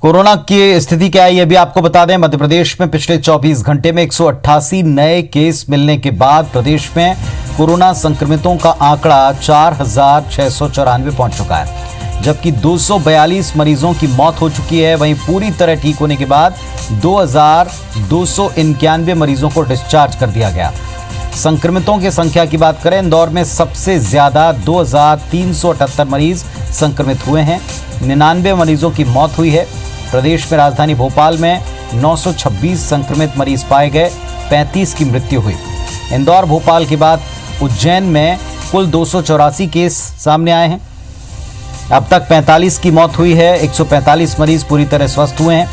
Corona की स्थिति क्या है ये भी आपको बता दें। मध्य प्रदेश में पिछले 24 घंटे में 188 नए केस मिलने के बाद प्रदेश में कोरोना संक्रमितों का आंकड़ा 4,694 पहुंच चुका है, जबकि 242 मरीजों की मौत हो चुकी है। वहीं पूरी तरह ठीक होने के बाद 2,291 मरीजों को डिस्चार्ज कर दिया गया। संक्रमितों की संख्या की बात करें, इंदौर में सबसे ज्यादा 2,378 मरीज संक्रमित हुए हैं। 99 मरीजों की मौत हुई है। प्रदेश में राजधानी भोपाल में 926 संक्रमित मरीज पाए गए, 35 की मृत्यु हुई। इंदौर भोपाल के बाद उज्जैन में कुल 284 केस सामने आए हैं। अब तक 45 की मौत हुई है, 145 मरीज पूरी तरह स्वस्थ हुए हैं।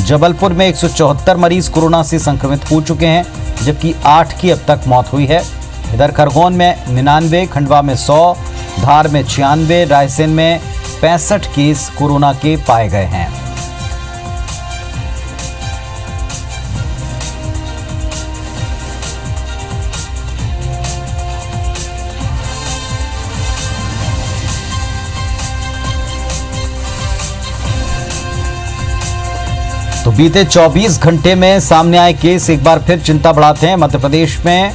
जबलपुर में 174 मरीज कोरोना से संक्रमित हो चुके हैं, जबकि 8 की अब तक मौत हुई है। इधर खरगोन में 99, खंडवा में 100, धार में 96, रायसेन में 65 केस कोरोना के पाए गए हैं। तो बीते 24 घंटे में सामने आए केस एक बार फिर चिंता बढ़ाते हैं। मध्य प्रदेश में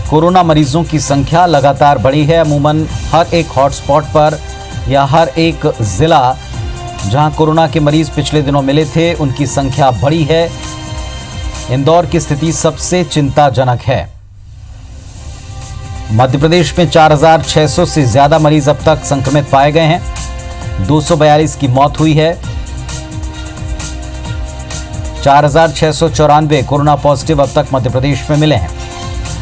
कोरोना मरीजों की संख्या लगातार बढ़ी है। अमूमन हर एक हॉटस्पॉट पर या हर एक जिला जहां कोरोना के मरीज पिछले दिनों मिले थे, उनकी संख्या बढ़ी है। इंदौर की स्थिति सबसे चिंताजनक है। मध्य प्रदेश में 4,600 से ज्यादा मरीज अब तक संक्रमित पाए गए हैं। 242 की मौत हुई है। 4,694 कोरोना पॉजिटिव अब तक मध्य प्रदेश में मिले हैं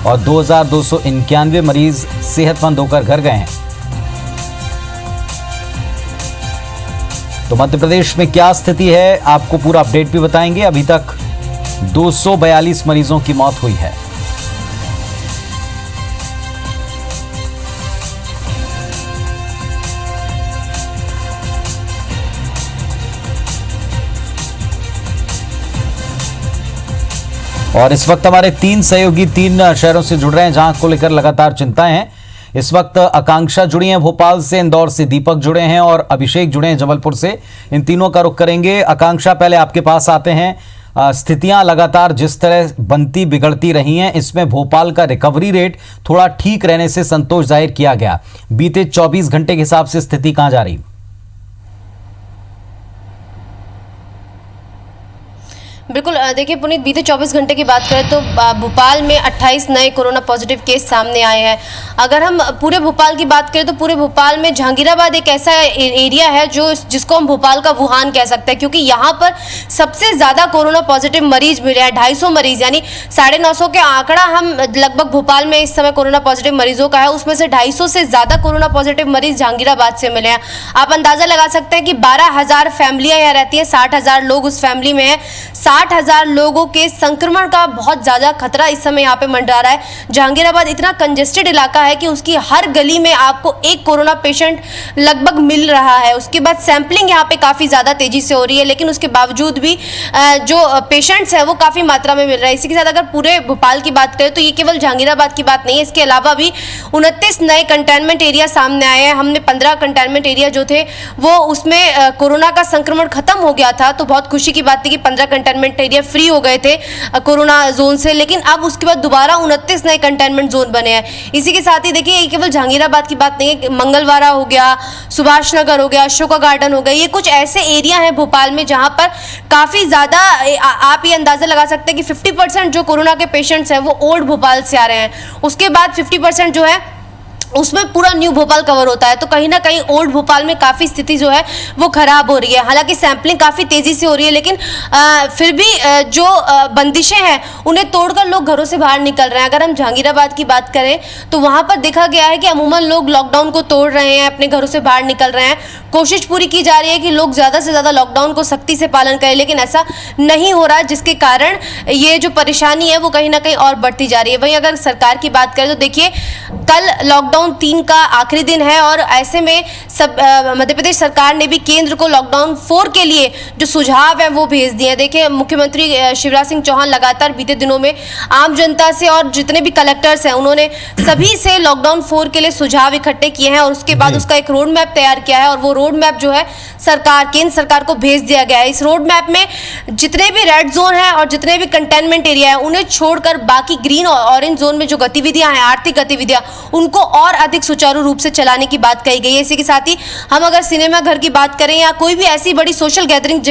और 2,291 मरीज सेहतमंद होकर घर गए हैं। तो मध्य प्रदेश में क्या स्थिति है, आपको पूरा अपडेट भी बताएंगे। अभी तक 242 मरीजों की मौत हुई है। और इस वक्त हमारे 3 सहयोगी 3 शहरों से जुड़ रहे हैं जहां को लेकर लगातार चिंताएं हैं। इस वक्त आकांक्षा जुड़ी हैं भोपाल से, इंदौर से दीपक जुड़े हैं और अभिषेक जुड़े हैं जबलपुर से। इन तीनों का रुख करेंगे। आकांक्षा, पहले आपके पास आते हैं। स्थितियां लगातार जिस तरह बनती बिगड़ती रही हैं, इसमें भोपाल का रिकवरी रेट थोड़ा ठीक रहने से संतोष जाहिर किया गया। बीते 24 घंटे के हिसाब से स्थिति कहां जा रही? बिल्कुल, देखिए पुनीत, बीते 24 घंटे की बात करें तो भोपाल में 28 नए कोरोना पॉजिटिव केस सामने आए हैं। अगर हम पूरे भोपाल की बात करें तो पूरे भोपाल में जहांगीराबाद एक ऐसा एरिया है जिसको हम भोपाल का वुहान कह सकते हैं, क्योंकि यहाँ पर सबसे ज़्यादा कोरोना पॉजिटिव मरीज मिले हैं। 250 मरीज, यानी 950 के आंकड़ा हम लगभग भोपाल में इस समय कोरोना पॉजिटिव मरीजों का है। उसमें से 250 से ज़्यादा कोरोना पॉजिटिव मरीज जहांगीराबाद से मिले हैं। आप अंदाज़ा लगा सकते हैं कि 12,000 फैमिलियाँ यहाँ रहती हैं, 60,000 लोग उस फैमिली में हैं। 60,000 लोगों के संक्रमण का बहुत ज़्यादा खतरा इस समय यहाँ पे मंडरा रहा है। जहांगीराबाद इतना कंजेस्टेड इलाका है कि उसकी हर गली में आपको एक कोरोना पेशेंट लगभग मिल रहा है। उसके बाद सैंपलिंग यहाँ पे काफ़ी ज़्यादा तेज़ी से हो रही है, लेकिन उसके बावजूद भी जो पेशेंट्स हैं वो काफ़ी मात्रा में मिल रहा है। इसी के साथ अगर पूरे भोपाल की बात करें तो ये केवल जहांगीराबाद की बात नहीं है, इसके अलावा भी 29 नए कंटेनमेंट एरिया सामने आए हैं। हमने 15 कंटेनमेंट एरिया जो थे वो उसमें कोरोना का संक्रमण खत्म हो गया था, तो बहुत खुशी की बात थी कि 15 कंटेनमेंट एरिया फ्री हो गए थे कोरोना जोन से, लेकिन अब उसके बाद दोबारा 29 नए कंटेनमेंट जोन बने हैं। इसी के साथ ही देखिए, ये केवल जहांगीराबाद की बात नहीं है, मंगलवाड़ा हो गया, सुभाष नगर हो गया, अशोका गार्डन हो गया, ये कुछ ऐसे एरिया हैं भोपाल में जहां पर काफ़ी ज़्यादा आप ये अंदाज़ा लगा सकते हैं कि 50% जो कोरोना के पेशेंट्स हैं वो ओल्ड भोपाल से आ रहे हैं। उसके बाद 50% जो है उसमें पूरा न्यू भोपाल कवर होता है। तो कहीं ना कहीं ओल्ड भोपाल में काफ़ी स्थिति जो है वो खराब हो रही है। हालांकि सैंपलिंग काफ़ी तेज़ी से हो रही है, लेकिन फिर भी जो बंदिशें हैं उन्हें तोड़कर लोग घरों से बाहर निकल रहे हैं। अगर हम जहांगीराबाद की बात करें तो वहाँ पर देखा गया है कि अमूमन लोग लॉकडाउन को तोड़ रहे हैं, अपने घरों से बाहर निकल रहे हैं। कोशिश पूरी की जा रही है कि लोग ज़्यादा से ज़्यादा लॉकडाउन को सख्ती से पालन करें, लेकिन ऐसा नहीं हो रहा, जिसके कारण ये जो परेशानी है वो कहीं ना कहीं और बढ़ती जा रही है। वहीं अगर सरकार की बात करें तो देखिए, कल लॉकडाउन लॉकडाउन 3 का आखिरी दिन है और ऐसे में सब मध्य प्रदेश सरकार ने भी केंद्र को लॉकडाउन 4 के लिए जो सुझाव है वो भेज दिए हैं। देखिए, मुख्यमंत्री शिवराज सिंह चौहान लगातार बीते दिनों में आम जनता से और जितने भी कलेक्टर्स हैं उन्होंने सभी से लॉकडाउन 4 के लिए सुझाव इकट्ठे किए हैं और उसके बाद उसका एक रोड मैप तैयार किया है और वो रोड मैप जो है केंद्र सरकार को भेज दिया गया है। इस रोड मैप में जितने भी रेड जोन है और जितने भी कंटेनमेंट एरिया है उन्हें छोड़कर बाकी ग्रीन और ऑरेंज जोन में जो गतिविधियां हैं, आर्थिक गतिविधियां, उनको और अधिक सुचारू रूप से चलाने की बात कही गई है। इसी के साथ ही हम अगर सिनेमा घर की बात करें या कोई भी ऐसी बड़ी सोशल गैदरिंग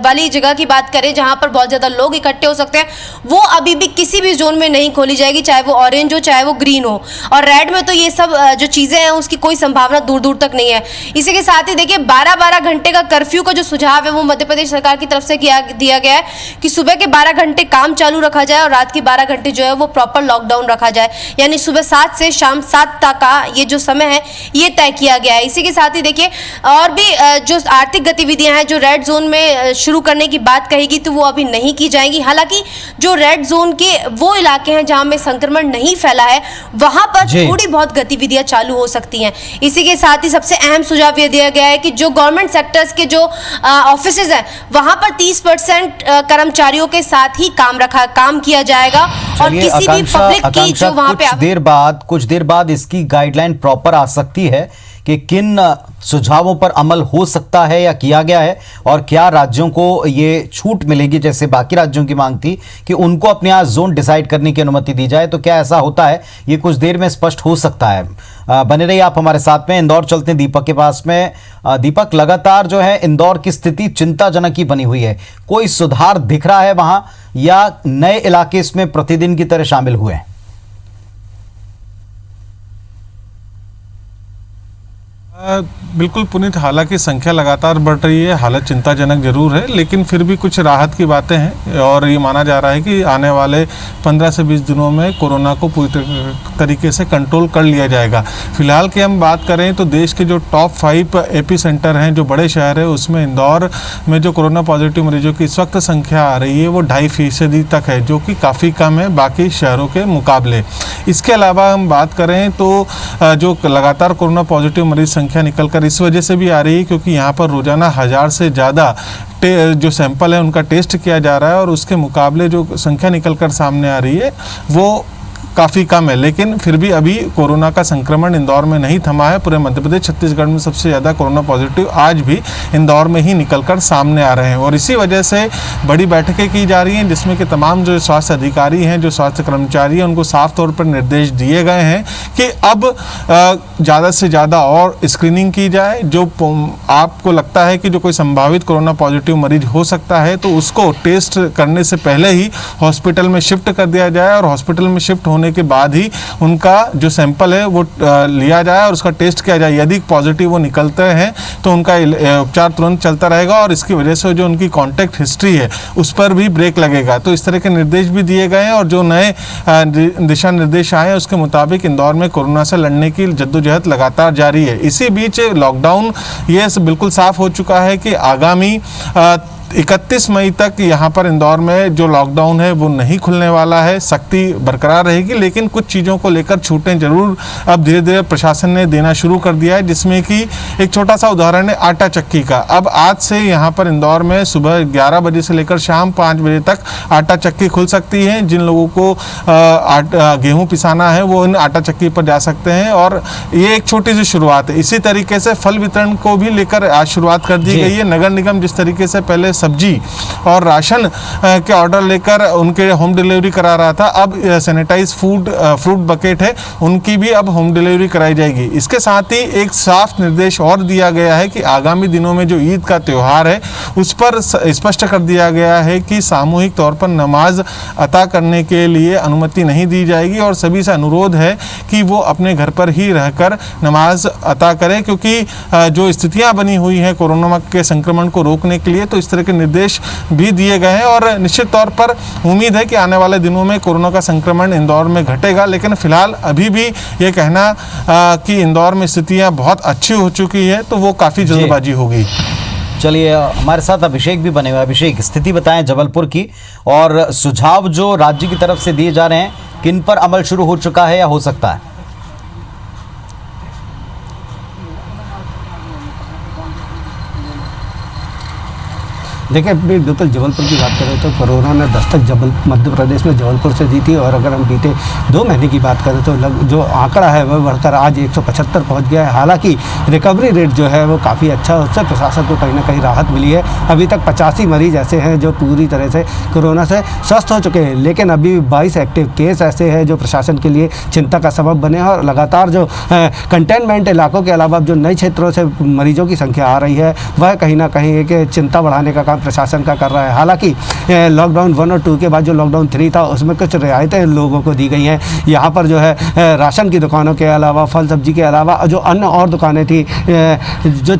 वाली जगह की बात करें जहां पर बहुत ज्यादा लोग इकट्ठे हो सकते हैं, वो अभी भी किसी भी जोन में नहीं खोली जाएगी, चाहे वो ऑरेंज हो चाहे वो ग्रीन हो। और रेड में तो ये सब जो चीजें हैं उसकी कोई संभावना दूर दूर तक नहीं है। इसी के साथ ही देखिए 12-12 घंटे का कर्फ्यू का जो सुझाव है वो मध्य प्रदेश सरकार की तरफ से दिया गया है कि सुबह के 12 घंटे काम चालू रखा जाए और रात के 12 घंटे जो है वो प्रॉपर लॉकडाउन रखा जाए, यानी सुबह 7 से शाम 7 तक का ये जो समय है ये तय किया गया है। इसी के साथ ही देखिए और भी जो आर्थिक गतिविधियां हैं जो रेड जोन में शुरू करने की बात कहेगी तो वो अभी नहीं की जाएंगी। हालांकि जो रेड जोन के वो इलाके हैं जहां में संक्रमण नहीं फैला है वहां पर थोड़ी बहुत गतिविधियां चालू हो सकती हैं। इसी के साथ ही सबसे अहम सुझाव ये दिया गया है कि जो गवर्नमेंट सेक्टर्स के जो ऑफिसेज हैं वहां पर 30% कर्मचारियों के साथ ही काम किया जाएगा और किसी भी पब्लिक की जो वहां पे कुछ देर बाद इसकी गाइडलाइन प्रॉपर आ सकती है कि किन सुझावों पर अमल हो सकता है या किया गया है और क्या राज्यों को ये छूट मिलेगी, जैसे बाकी राज्यों की मांग थी कि उनको अपने यहाँ जोन डिसाइड करने की अनुमति दी जाए, तो क्या ऐसा होता है ये कुछ देर में स्पष्ट हो सकता है। बने रहिए आप हमारे साथ में। इंदौर चलते हैं दीपक के पास में। दीपक, लगातार जो है इंदौर की स्थिति चिंताजनक ही बनी हुई है, कोई सुधार दिख रहा है वहां या नए इलाके इसमें प्रतिदिन की तरह शामिल हुए हैं? बिल्कुल पुनीत, हालांकि संख्या लगातार बढ़ रही है, हालत चिंताजनक जरूर है, लेकिन फिर भी कुछ राहत की बातें हैं और ये माना जा रहा है कि आने वाले 15 से 20 दिनों में कोरोना को पूरी तरीके से कंट्रोल कर लिया जाएगा। फिलहाल की हम बात करें तो देश के जो टॉप 5 एपी सेंटर हैं, जो बड़े शहर है, उसमें इंदौर में जो कोरोना पॉजिटिव मरीजों की इस वक्त संख्या आ रही है वो 2.5% तक है, जो कि काफ़ी कम है बाकी शहरों के मुकाबले। इसके अलावा हम बात करें तो जो लगातार कोरोना पॉजिटिव मरीज संख्या निकल कर इस वजह से भी आ रही है क्योंकि यहाँ पर रोजाना 1000 से ज़्यादा जो सैंपल है उनका टेस्ट किया जा रहा है और उसके मुकाबले जो संख्या निकल कर सामने आ रही है वो काफ़ी कम है। लेकिन फिर भी अभी कोरोना का संक्रमण इंदौर में नहीं थमा है। पूरे मध्य प्रदेश, छत्तीसगढ़ में सबसे ज़्यादा कोरोना पॉजिटिव आज भी इंदौर में ही निकलकर सामने आ रहे हैं और इसी वजह से बड़ी बैठकें की जा रही हैं जिसमें कि तमाम जो स्वास्थ्य अधिकारी हैं, जो स्वास्थ्य कर्मचारी हैं, उनको साफ तौर पर निर्देश दिए गए हैं कि अब ज़्यादा से ज़्यादा और स्क्रीनिंग की जाए। जो आपको लगता है कि जो कोई संभावित कोरोना पॉजिटिव मरीज हो सकता है तो उसको टेस्ट करने से पहले ही हॉस्पिटल में शिफ्ट कर दिया जाए और हॉस्पिटल में शिफ्ट होने के बाद ही उनका जो सैंपल है वो लिया जाए और उसका टेस्ट किया जाए। यदि पॉजिटिव वो निकलते हैं तो उनका उपचार तुरंत चलता रहेगा और इसकी वजह से जो उनकी कॉन्टैक्ट हिस्ट्री है उस पर भी ब्रेक लगेगा। तो इस तरह के निर्देश भी दिए गए हैं और जो नए दिशा निर्देश आए हैं उसके मुताबिक इंदौर में कोरोना से लड़ने की जद्दोजहद लगातार जारी है। इसी बीच लॉकडाउन ये बिल्कुल साफ हो चुका है कि आगामी 31 मई तक यहाँ पर इंदौर में जो लॉकडाउन है वो नहीं खुलने वाला है, सख्ती बरकरार रहेगी, लेकिन कुछ चीज़ों को लेकर छूटें जरूर अब धीरे धीरे प्रशासन ने देना शुरू कर दिया है, जिसमें कि एक छोटा सा उदाहरण है आटा चक्की का। अब आज से यहाँ पर इंदौर में सुबह 11 बजे से लेकर शाम 5 बजे तक आटा चक्की खुल सकती है। जिन लोगों को गेहूँ पिसाना है वो इन आटा चक्की पर जा सकते हैं और ये एक छोटी सी शुरुआत है। इसी तरीके से फल वितरण को भी लेकर आज शुरुआत कर दी गई है। नगर निगम जिस तरीके से पहले सब्जी और राशन के ऑर्डर लेकर उनके होम डिलीवरी करा रहा था, अब सैनिटाइज फ्रूट बकेट है उनकी भी अब होम डिलीवरी कराई जाएगी। इसके साथ ही एक साफ निर्देश और दिया गया है कि आगामी दिनों में जो ईद का त्यौहार है उस पर स्पष्ट कर दिया गया है कि सामूहिक तौर पर नमाज अता करने के लिए अनुमति नहीं दी जाएगी और सभी से अनुरोध है कि वो अपने घर पर ही रहकर नमाज अता करें, क्योंकि जो स्थितियां बनी हुई हैं कोरोना के संक्रमण को रोकने के लिए, तो इस तरह के निर्देश भी दिए गए हैं और निश्चित तौर पर उम्मीद है कि आने वाले दिनों में कोरोना का संक्रमण इंदौर में घटेगा। लेकिन फिलहाल अभी भी ये कहना कि इंदौर में स्थितियां बहुत अच्छी हो चुकी है तो वो काफ़ी जल्दबाजी होगी। चलिए, हमारे साथ अभिषेक भी बने हुए। अभिषेक, स्थिति बताएं जबलपुर की और सुझाव जो राज्य की तरफ से दिए जा रहे हैं, किन पर अमल शुरू हो चुका है या हो सकता है? देखिए अपनी बिल्कुल जबलपुर की बात करें तो कोरोना ने दस्तक मध्य प्रदेश में जबलपुर से दी थी। और अगर हम बीते 2 महीने की बात करें तो जो आंकड़ा है वह बढ़कर आज 175 पहुंच गया है। हालांकि रिकवरी रेट जो है वो काफ़ी अच्छा है, उससे प्रशासन को कहीं ना कहीं राहत मिली है। अभी तक 85 मरीज ऐसे हैं जो पूरी तरह से कोरोना से स्वस्थ हो चुके हैं, लेकिन अभी 22 एक्टिव केस ऐसे हैं जो प्रशासन के लिए चिंता का सबब बने हैं। और लगातार जो कंटेनमेंट इलाकों के अलावा जो नए क्षेत्रों से मरीजों की संख्या आ रही है वह कहीं ना कहीं एक चिंता बढ़ाने का काम प्रशासन का कर रहा है। हालांकि लॉकडाउन 1 और 2 के बाद जो लॉकडाउन 3 था उसमें कुछ रियायतें लोगों को दी गई हैं। यहाँ पर जो है राशन की दुकानों के अलावा, फल सब्जी के अलावा जो अन्य और दुकानें थी जो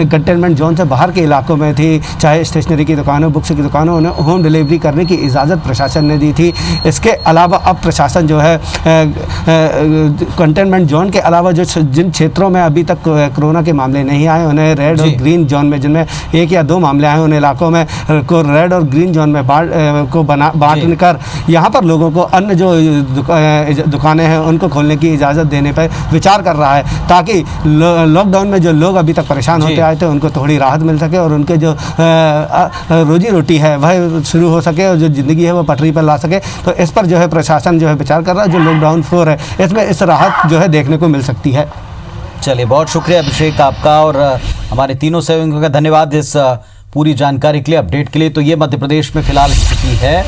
कंटेनमेंट जोन से बाहर के इलाकों में थी, चाहे स्टेशनरी की दुकानों, बुक्स की दुकानों, उन्हें होम डिलीवरी करने की इजाज़त प्रशासन ने दी थी। इसके अलावा अब प्रशासन जो है कंटेनमेंट जोन के अलावा जो जिन क्षेत्रों में अभी तक कोरोना के मामले नहीं आए उन्हें रेड और ग्रीन जोन में, जिनमें 1 या 2 मामले आए उन इलाकों में को रेड और ग्रीन जोन में बांट कर यहाँ पर लोगों को अन्य जो दुकानें हैं उनको खोलने की इजाज़त देने पर विचार कर रहा है, ताकि लॉकडाउन में जो लोग अभी तक परेशान होते आए थे उनको थोड़ी राहत मिल सके और उनके जो रोजी रोटी है वह शुरू हो सके और जो ज़िंदगी है वो पटरी पर ला सके। तो इस पर जो है प्रशासन जो है विचार कर रहा है। जो लॉकडाउन 4 है इसमें इस राहत जो है देखने को मिल सकती है। चलिए, बहुत शुक्रिया अभिषेक आपका और हमारे तीनों सहयोगियों का धन्यवाद इस पूरी जानकारी के लिए, अपडेट के लिए। तो ये मध्य प्रदेश में फिलहाल स्थिति है।